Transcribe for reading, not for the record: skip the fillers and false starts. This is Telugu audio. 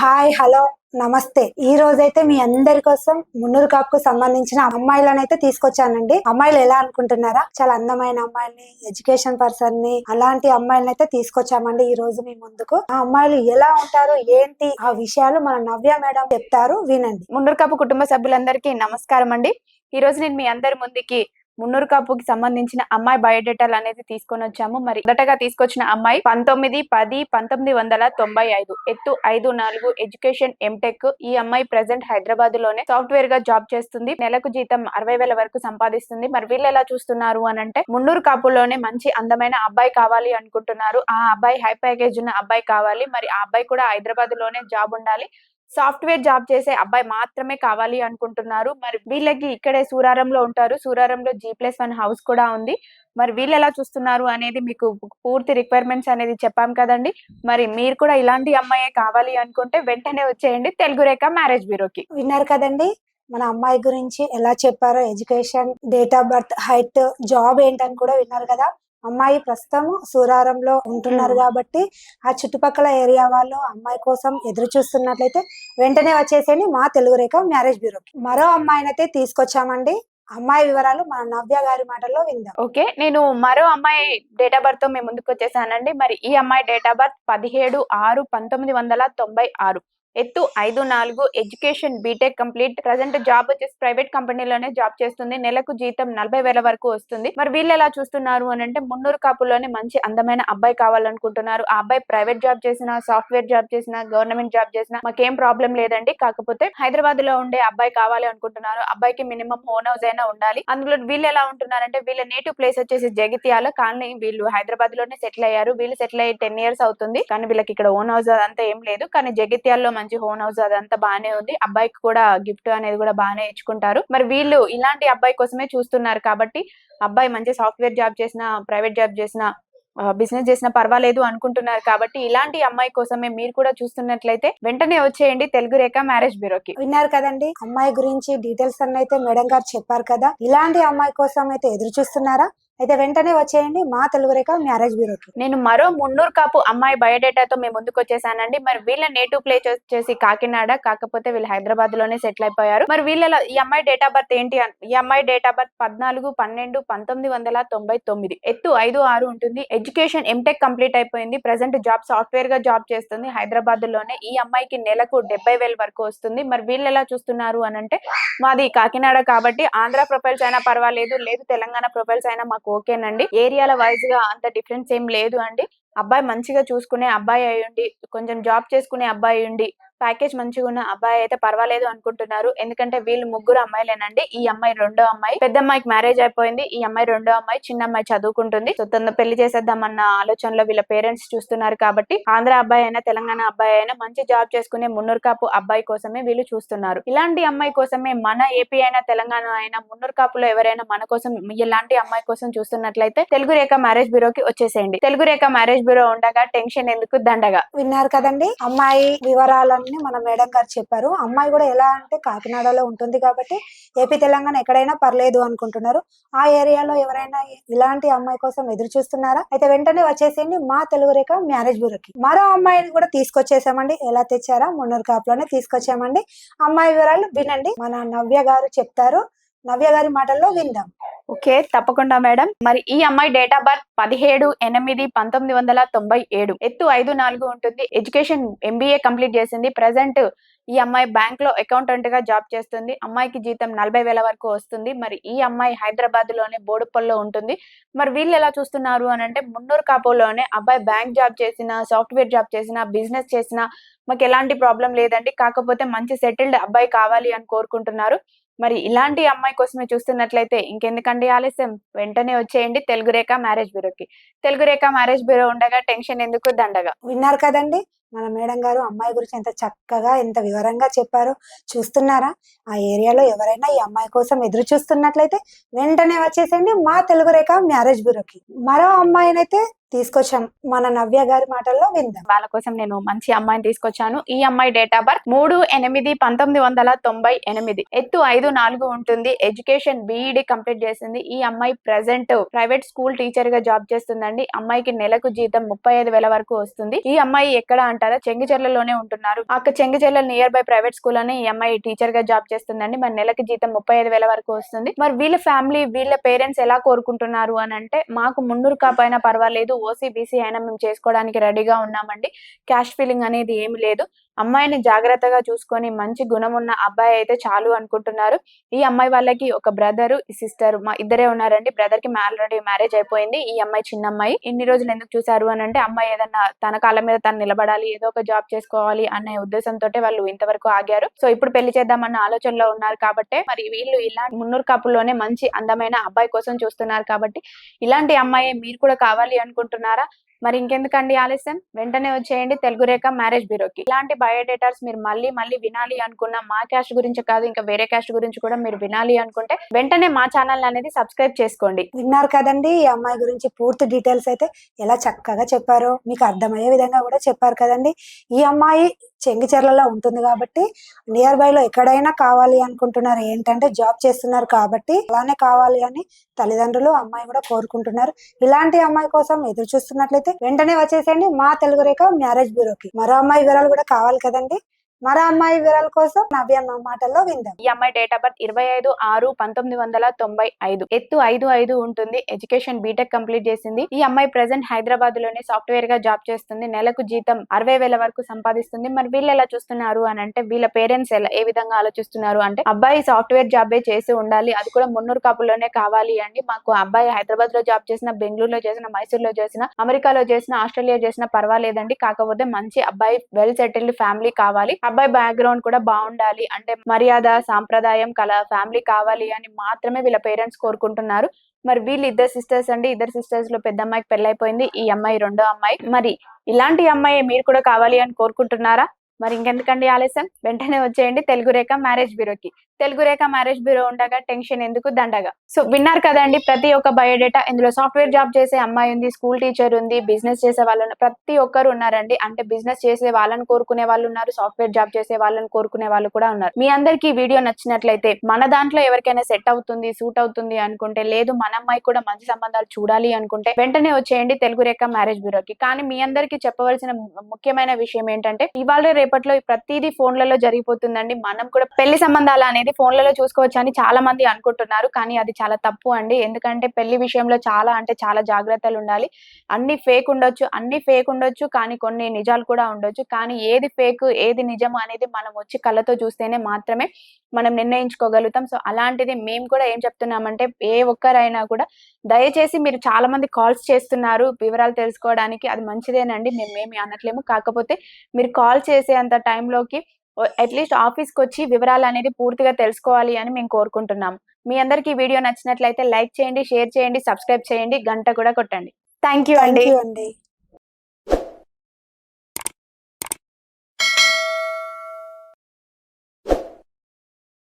హాయ్ హలో నమస్తే. ఈ రోజైతే మీ అందరి కోసం మున్నూరు కాపుకు సంబంధించిన అమ్మాయిలనైతే తీసుకొచ్చానండి. అమ్మాయిలు ఎలా అనుకుంటున్నారా? చాలా అందమైన అమ్మాయిల్ని, ఎడ్యుకేషన్ పర్సన్ ని, అలాంటి అమ్మాయిలని అయితే తీసుకొచ్చామండి ఈ రోజు మీ ముందుకు. ఆ అమ్మాయిలు ఎలా ఉంటారు, ఏంటి ఆ విషయాలు మన నవ్య మేడం చెప్తారు, వినండి. మున్నూరు కాపు కుటుంబ సభ్యులందరికీ నమస్కారం అండి. ఈ రోజు నేను మీ అందరి ముందుకి మున్నూరు కాపుకి సంబంధించిన అమ్మాయి బయోడేటాలు అనేది తీసుకొని వచ్చాము. మరి మొదటగా తీసుకొచ్చిన అమ్మాయి 19/10/1995, ఎత్తు 5'4", ఎడ్యుకేషన్ ఎంటెక్. ఈ అమ్మాయి ప్రెసెంట్ హైదరాబాద్ లోనే సాఫ్ట్వేర్ గా జాబ్ చేస్తుంది. నెలకు జీతం 60,000 వరకు సంపాదిస్తుంది. మరి వీళ్ళు ఎలా చూస్తున్నారు అని అంటే, మున్నూరు కాపులోనే మంచి అందమైన అబ్బాయి కావాలి అనుకుంటున్నారు. ఆ అబ్బాయి హై ప్యాకేజ్ ఉన్న అబ్బాయి కావాలి. మరి ఆ అబ్బాయి కూడా హైదరాబాద్ లోనే జాబ్ ఉండాలి. సాఫ్ట్వేర్ జాబ్ చేసే అబ్బాయి మాత్రమే కావాలి అనుకుంటున్నారు. మరి వీళ్ళకి ఇక్కడే సూరారంలో ఉంటారు. సూరారంలో G+1 హౌస్ కూడా ఉంది. మరి వీళ్ళు ఎలా చూస్తున్నారు అనేది మీకు పూర్తి రిక్వైర్మెంట్స్ అనేది చెప్పాం కదండి. మరి మీరు కూడా ఇలాంటి అమ్మాయే కావాలి అనుకుంటే వెంటనే వచ్చేయండి తెలుగు రేఖ మ్యారేజ్ బ్యూరోకి. విన్నారు కదండి మన అమ్మాయి గురించి ఎలా చెప్పారో. Education, date of birth, height, job ఏంటని కూడా విన్నారు కదా. అమ్మాయి ప్రస్తుతం సూరారంలో ఉంటున్నారు కాబట్టి ఆ చుట్టుపక్కల ఏరియా వాళ్ళు అమ్మాయి కోసం ఎదురు చూస్తున్నట్లయితే వెంటనే వచ్చేసేయండి మా తెలుగు రేఖ మ్యారేజ్ బ్యూరోకి. మరో అమ్మాయినైతే తీసుకొచ్చామండి. అమ్మాయి వివరాలు మన నవ్య గారి మాటల్లో విందాం. ఓకే, నేను మరో అమ్మాయి డేట్ ఆఫ్ బర్త్ తో మేము ముందుకు వచ్చేసానండి. మరి ఈ అమ్మాయి డేట్ ఆఫ్ బర్త్ 17/6/1996, ఎత్తు 5'4", education BTech complete. Present job వచ్చేసి ప్రైవేట్ కంపెనీలోనే జాబ్ చేస్తుంది. నెలకు జీతం 40,000 వరకు వస్తుంది. మరి వీళ్ళు ఎలా చూస్తున్నారు అని అంటే, మున్నూరు కాపులోనే మంచి అందమైన అబ్బాయి కావాలనుకుంటున్నారు. ఆ అబ్బాయి ప్రైవేట్ జాబ్ చేసినా, సాఫ్ట్వేర్ జాబ్ చేసినా, గవర్నమెంట్ జాబ్ చేసినా మాకేం ప్రాబ్లం లేదండి. కాకపోతే హైదరాబాద్ లో ఉండే అబ్బాయి కావాలి అనుకుంటున్నారు. అబ్బాయికి మినిమం ఓన్ హౌస్ అయినా ఉండాలి. అందులో వీళ్ళు ఎలా ఉంటున్నారంటే, వీళ్ళ నేటివ్ ప్లేస్ వచ్చేసి జగిత్యాల, కానీ వీళ్ళు హైదరాబాద్ లోనే సెటిల్ అయ్యారు. వీళ్ళు సెటిల్ అయ్యి 10 years అవుతుంది. కానీ వీళ్ళకి ఇక్కడ ఓన్ హౌస్ అదంతా ఏం లేదు. కానీ జగిత్యాలలో మంచి ఓన్ హౌస్ అదంతా బానే ఉంది. అబ్బాయికి కూడా గిఫ్ట్ అనేది కూడా బానే ఇచ్చుకుంటారు. మరి వీళ్ళు ఇలాంటి అబ్బాయి కోసమే చూస్తున్నారు కాబట్టి, అబ్బాయి మంచి సాఫ్ట్వేర్ జాబ్ చేసిన, ప్రైవేట్ జాబ్ చేసిన, బిజినెస్ చేసినా పర్వాలేదు అనుకుంటున్నారు కాబట్టి, ఇలాంటి అమ్మాయి కోసమే మీరు కూడా చూస్తున్నట్లయితే వెంటనే వచ్చేయండి తెలుగు రేఖ మ్యారేజ్ బ్యూరోకి. విన్నారు కదండి అమ్మాయి గురించి డీటెయిల్స్ అన్ని అయితే మేడం గారు చెప్పారు కదా. ఇలాంటి అమ్మాయి కోసం అయితే ఎదురు చూస్తున్నారా? అయితే వెంటనే వచ్చేయండి మా తెలుగు రేఖ మ్యారేజ్ బ్యూరోకి. నేను మరో మున్నూరు కాపు అమ్మాయి బయోడేటాతో మేము ముందుకు వచ్చేసానండి. మరి వీళ్ళ నేటివ్ ప్లేస్ వచ్చేసి కాకినాడ, కాకపోతే వీళ్ళు హైదరాబాద్ లోనే సెటిల్ అయిపోయారు. మరి వీళ్ళ ఈ అమ్మాయి డేట్ ఆఫ్ బర్త్ ఏంటి? ఈ అమ్మాయి డేట్ ఆఫ్ బర్త్ 14/12/1999, ఎత్తు 5'6" ఉంటుంది. ఎడ్యుకేషన్ ఎంటెక్ కంప్లీట్ అయిపోయింది. ప్రెసెంట్ జాబ్ సాఫ్ట్వేర్ గా జాబ్ చేస్తుంది హైదరాబాద్ లోనే. ఈ అమ్మాయికి నెలకు 70,000 వరకు వస్తుంది. మరి వీళ్ళు ఎలా చూస్తున్నారు అని అంటే, మాది కాకినాడ కాబట్టి ఆంధ్ర ప్రొఫైల్స్ అయినా పర్వాలేదు, లేదు తెలంగాణ ప్రొఫైల్స్ అయినా మాకు ఓకేనండి. ఏరియాల వైజ్ గా అంత డిఫరెన్స్ ఏం లేదు అండి. అబ్బాయి మంచిగా చూసుకునే అబ్బాయి అయ్యుండి, కొంచెం జాబ్ చేసుకునే అబ్బాయి ఉండి, ప్యాకేజ్ మంచిగా ఉన్న అబ్బాయి అయితే పర్వాలేదు అనుకుంటున్నారు. ఎందుకంటే వీళ్ళు ముగ్గురు అమ్మాయిలేనండి. ఈ అమ్మాయి రెండో అమ్మాయి. పెద్ద అమ్మాయికి మ్యారేజ్ అయిపోయింది. ఈ అమ్మాయి రెండో అమ్మాయి. చిన్న అమ్మాయి చదువుకుంటుంది. సో తొందర పెళ్లి చేసేద్దామన్న ఆలోచనలో వీళ్ళ పేరెంట్స్ చూస్తున్నారు కాబట్టి, ఆంధ్ర అబ్బాయి అయినా తెలంగాణ అబ్బాయి అయినా మంచి జాబ్ చేసుకునే మున్నూరు కాపు అబ్బాయి కోసమే వీళ్ళు చూస్తున్నారు. ఇలాంటి అమ్మాయి కోసమే మన ఏపీ అయినా తెలంగాణ అయినా మున్నూరు కాపులో ఎవరైనా మన కోసం ఇలాంటి అమ్మాయి కోసం చూస్తున్నట్లయితే తెలుగు రేఖ మ్యారేజ్ బ్యూరోకి వచ్చేసేయండి. తెలుగు రేఖ మ్యారేజ్ బ్యూరో ఉండగా టెన్షన్ ఎందుకు, దండగా. విన్నారు కదండి అమ్మాయి వివరాలన్నీ మన మేడం గారు చెప్పారు. అమ్మాయి కూడా ఎలా అంటే కాకినాడలో ఉంటుంది కాబట్టి ఏపీ తెలంగాణ ఎక్కడైనా పర్లేదు అనుకుంటున్నారు. ఆ ఏరియాలో ఎవరైనా ఇలాంటి అమ్మాయి కోసం ఎదురు చూస్తున్నారా? అయితే వెంటనే వచ్చేసేయండి మా తెలుగు రేఖ మ్యారేజ్ బ్యూరోకి. మరో అమ్మాయిని కూడా తీసుకొచ్చేసామండి. ఎలా తెచ్చారా? మున్నూరు కాపులోనే తీసుకొచ్చామండి. అమ్మాయి వివరాలు వినండి, మన నవ్య గారు చెప్తారు. నవ్య గారి మాటల్లో విందాం. ఓకే, తప్పకుండా మేడం. మరి ఈ అమ్మాయి డేట్ ఆఫ్ బర్త్ 17/8/1997, ఎత్తు 5'4" ఉంటుంది. ఎడ్యుకేషన్ MBA కంప్లీట్ చేసింది. ప్రెసెంట్ ఈ అమ్మాయి బ్యాంక్ లో అకౌంటెంట్ గా జాబ్ చేస్తుంది. అమ్మాయికి జీతం 40,000 వరకు వస్తుంది. మరి ఈ అమ్మాయి హైదరాబాద్ లోనే బోడుప్పల్లో ఉంటుంది. మరి వీళ్ళు ఎలా చూస్తున్నారు అని అంటే, మున్నూరు కాపులోనే అబ్బాయి బ్యాంక్ జాబ్ చేసినా, సాఫ్ట్వేర్ జాబ్ చేసినా, బిజినెస్ చేసినా మాకు ఎలాంటి ప్రాబ్లం లేదండి. కాకపోతే మంచి సెటిల్డ్ అబ్బాయి కావాలి అని కోరుకుంటున్నారు. మరి ఇలాంటి అమ్మాయి కోసమే చూస్తున్నట్లయితే ఇంకెందుకండి ఆలస్యం, వెంటనే వచ్చేయండి తెలుగు రేఖ మ్యారేజ్ బ్యూరోకి. తెలుగు రేఖ మ్యారేజ్ బ్యూరో ఉండగా టెన్షన్ ఎందుకు, దండగా. విన్నారు కదండి మన మేడం గారు అమ్మాయి గురించి ఎంత చక్కగా, ఎంత వివరంగా చెప్పారో. చూస్తున్నారా? ఆ ఏరియాలో ఎవరైనా ఈ అమ్మాయి కోసం ఎదురు చూస్తున్నట్లయితే వెంటనే వచ్చేసేయండి మా తెలుగు రేఖ మ్యారేజ్ బ్యూరోకి. మరో అమ్మాయినైతే తీసుకొచ్చాం, మన నవ్య గారి మాటల్లో విందాం. వాళ్ళ కోసం నేను మంచి అమ్మాయిని తీసుకొచ్చాను. ఈ అమ్మాయి డేట్ ఆఫ్ బర్త్ 3/8/1998, ఎత్తు 5'4" ఉంటుంది. ఎడ్యుకేషన్ BEd కంప్లీట్ చేసింది. ఈ అమ్మాయి ప్రెసెంట్ ప్రైవేట్ స్కూల్ టీచర్ గా జాబ్ చేస్తుందండి. అమ్మాయికి నెలకు జీతం 35,000 వరకు వస్తుంది. ఈ అమ్మాయి ఎక్కడ అంటారా, చెంగిచెర్లలోనే ఉంటున్నారు. అక్కడ Chengicherla near by private school అని ఈ అమ్మాయి టీచర్ గా జాబ్ చేస్తుందండి. మరి నెలకి జీతం 35,000 వరకు వస్తుంది. మరి వీళ్ళ ఫ్యామిలీ, వీళ్ళ పేరెంట్స్ ఎలా కోరుకుంటున్నారు అని అంటే, మాకు మున్నూరు కాపైనా పర్వాలేదు, ఓసీ బీసీ అయినా మేము చేసుకోవడానికి రెడీగా ఉన్నామండి, క్యాష్ ఫీలింగ్ అనేది ఏమి లేదు, అమ్మాయిని జాగ్రత్తగా చూసుకొని మంచి గుణం ఉన్న అబ్బాయి అయితే చాలు అనుకుంటున్నారు. ఈ అమ్మాయి వాళ్ళకి ఒక బ్రదర్, సిస్టర్, మా ఇద్దరే ఉన్నారండి. బ్రదర్ కి ఆల్రెడీ మ్యారేజ్ అయిపోయింది. ఈ అమ్మాయి చిన్న అమ్మాయి. ఇన్ని రోజులు ఎందుకు చూసారు అని అంటే, అమ్మాయి ఏదన్నా తన కాళ్ళ మీద తను నిలబడాలి, ఏదో ఒక జాబ్ చేసుకోవాలి అనే ఉద్దేశంతో వాళ్ళు ఇంతవరకు ఆగారు. సో ఇప్పుడు పెళ్లి చేద్దామన్న ఆలోచనలో ఉన్నారు కాబట్టి, మరి వీళ్ళు ఇలాంటి మున్నూరు కాపుల్లోనే మంచి అందమైన అబ్బాయి కోసం చూస్తున్నారు కాబట్టి, ఇలాంటి అమ్మాయి మీరు కూడా కావాలి అనుకుంటున్నారా? మరి ఇంకెందుకండి ఆలస్యం, వెంటనే వచ్చేయండి తెలుగు రేఖ మ్యారేజ్ బ్యూరోకి. ఇలాంటి బయోడేటాస్ మీరు మళ్ళీ మళ్ళీ వినాలి అనుకున్న, మా క్యాస్ట్ గురించి కాదు ఇంకా వేరే క్యాస్ట్ గురించి కూడా మీరు వినాలి అనుకుంటే వెంటనే మా ఛానల్ అనేది సబ్స్క్రైబ్ చేసుకోండి. విన్నారు కదండి, ఈ అమ్మాయి గురించి పూర్తి డీటెయిల్స్ అయితే ఎలా చక్కగా చెప్పారో, మీకు అర్థమయ్యే విధంగా కూడా చెప్పారు కదండి. ఈ అమ్మాయి చెంగిచెర్లలో ఉంటుంది కాబట్టి నియర్ బై లో ఎక్కడైనా కావాలి అనుకుంటున్నారు, ఏంటంటే జాబ్ చేస్తున్నారు కాబట్టి అలానే కావాలి అని తల్లిదండ్రులు, అమ్మాయి కూడా కోరుకుంటున్నారు. ఇలాంటి అమ్మాయి కోసం ఎదురు చూస్తున్నట్లయితే వెంటనే వచ్చేసేయండి మా తెలుగు రేఖ మ్యారేజ్ బ్యూరోకి. మరో అమ్మాయి వివరాలు కూడా కావాలి కదండి, మరో అమ్మాయి వివరాల కోసం నవ్య మాటల్లో విందాం. ఈ అమ్మాయి డేట్ ఆఫ్ బర్త్ 25/6/1995, ఎత్తు 5'5" ఉంటుంది, ఎడ్యుకేషన్ బీటెక్ కంప్లీట్ చేసింది. ఈ అమ్మాయి ప్రెసెంట్ హైదరాబాద్ లోనే సాఫ్ట్వేర్ గా జాబ్ చేస్తుంది. నెలకు జీతం 60,000 వరకు సంపాదిస్తుంది. మరి వీళ్ళు ఎలా చూస్తున్నారు అని అంటే, వీళ్ళ పేరెంట్స్ ఏ విధంగా ఆలోచిస్తున్నారు అంటే, అబ్బాయి సాఫ్ట్వేర్ జాబే చేసి ఉండాలి, అది కూడా మున్నూరు కాపుల్లోనే కావాలి అండి, మాకు అబ్బాయి హైదరాబాద్ లో జాబ్ చేసిన, బెంగళూరులో చేసిన, మైసూర్లో చేసిన, అమెరికాలో చేసిన, ఆస్ట్రేలియా చేసిన పర్వాలేదండి, కాకపోతే మంచి అబ్బాయి, వెల్ సెటిల్డ్ ఫ్యామిలీ కావాలి, అబ్బాయి బ్యాక్గ్రౌండ్ కూడా బాగుండాలి, అంటే మర్యాద, సాంప్రదాయం కల ఫ్యామిలీ కావాలి అని మాత్రమే వీళ్ళ పేరెంట్స్ కోరుకుంటున్నారు. మరి వీళ్ళు ఇద్దరు సిస్టర్స్ అండి. ఇద్దరు సిస్టర్స్ లో పెద్ద అమ్మాయికి పెళ్ళైపోయింది, ఈ అమ్మాయి రెండో అమ్మాయి. మరి ఇలాంటి అమ్మాయి మీరు కూడా కావాలి అని కోరుకుంటున్నారా? మరి ఇంకెందుకండి ఆలస్యం, వెంటనే వచ్చేయండి తెలుగు రేఖ మ్యారేజ్ బ్యూరోకి. తెలుగు రేఖ మ్యారేజ్ బ్యూరో ఉండగా టెన్షన్ ఎందుకు, దండగా. సో విన్నారు కదండి ప్రతి ఒక్క బయోడేటా. ఇందులో సాఫ్ట్వేర్ జాబ్ చేసే అమ్మాయి ఉంది, స్కూల్ టీచర్ ఉంది, బిజినెస్ చేసే వాళ్ళు ప్రతి ఒక్కరు ఉన్నారండి. అంటే బిజినెస్ చేసే వాళ్ళని కోరుకునే వాళ్ళు ఉన్నారు, సాఫ్ట్వేర్ జాబ్ చేసే వాళ్ళని కోరుకునే వాళ్ళు కూడా ఉన్నారు. మీ అందరికీ వీడియో నచ్చినట్లయితే, మన దాంట్లో ఎవరికైనా సెట్ అవుతుంది, సూట్ అవుతుంది అనుకుంటే, లేదు మన అమ్మాయి కూడా మంచి సంబంధాలు చూడాలి అనుకుంటే వెంటనే వచ్చేయండి తెలుగు రేఖ మ్యారేజ్ బ్యూరోకి. కానీ మీ అందరికీ చెప్పవలసిన ముఖ్యమైన విషయం ఏంటంటే, ఇవాళ రేపట్లో ప్రతిదీ ఫోన్లలో జరిగిపోతుందండి. మనం కూడా పెళ్లి సంబంధాలు అనేది ఫోన్లలో చూసుకోవచ్చు అని చాలా మంది అనుకుంటున్నారు, కానీ అది చాలా తప్పు అండి. ఎందుకంటే పెళ్లి విషయంలో చాలా అంటే చాలా జాగ్రత్తలు ఉండాలి. అన్ని ఫేక్ ఉండొచ్చు, కానీ కొన్ని నిజాలు కూడా ఉండొచ్చు. కానీ ఏది ఫేక్, ఏది నిజం అనేది మనం వచ్చి కళ్ళతో చూస్తేనే మాత్రమే మనం నిర్ణయించుకోగలుగుతాం. సో అలాంటిది మేము కూడా ఏం చెప్తున్నామంటే, ఏ ఒక్కరైనా కూడా దయచేసి, మీరు చాలా మంది కాల్స్ చేస్తున్నారు వివరాలు తెలుసుకోవడానికి, అది మంచిదేనండి, మేమేమి అనట్లేము. కాకపోతే మీరు కాల్ చేసే అంత టైంలోకి అట్లీస్ట్ ఆఫీస్కి వచ్చి వివరాలు అనేది పూర్తిగా తెలుసుకోవాలి అని మేము కోరుకుంటున్నాము. మీ అందరికీ వీడియో నచ్చినట్లయితే లైక్ చేయండి, షేర్ చేయండి, సబ్స్క్రైబ్ చేయండి, గంట కూడా కొట్టండి. థ్యాంక్ యూ అండి.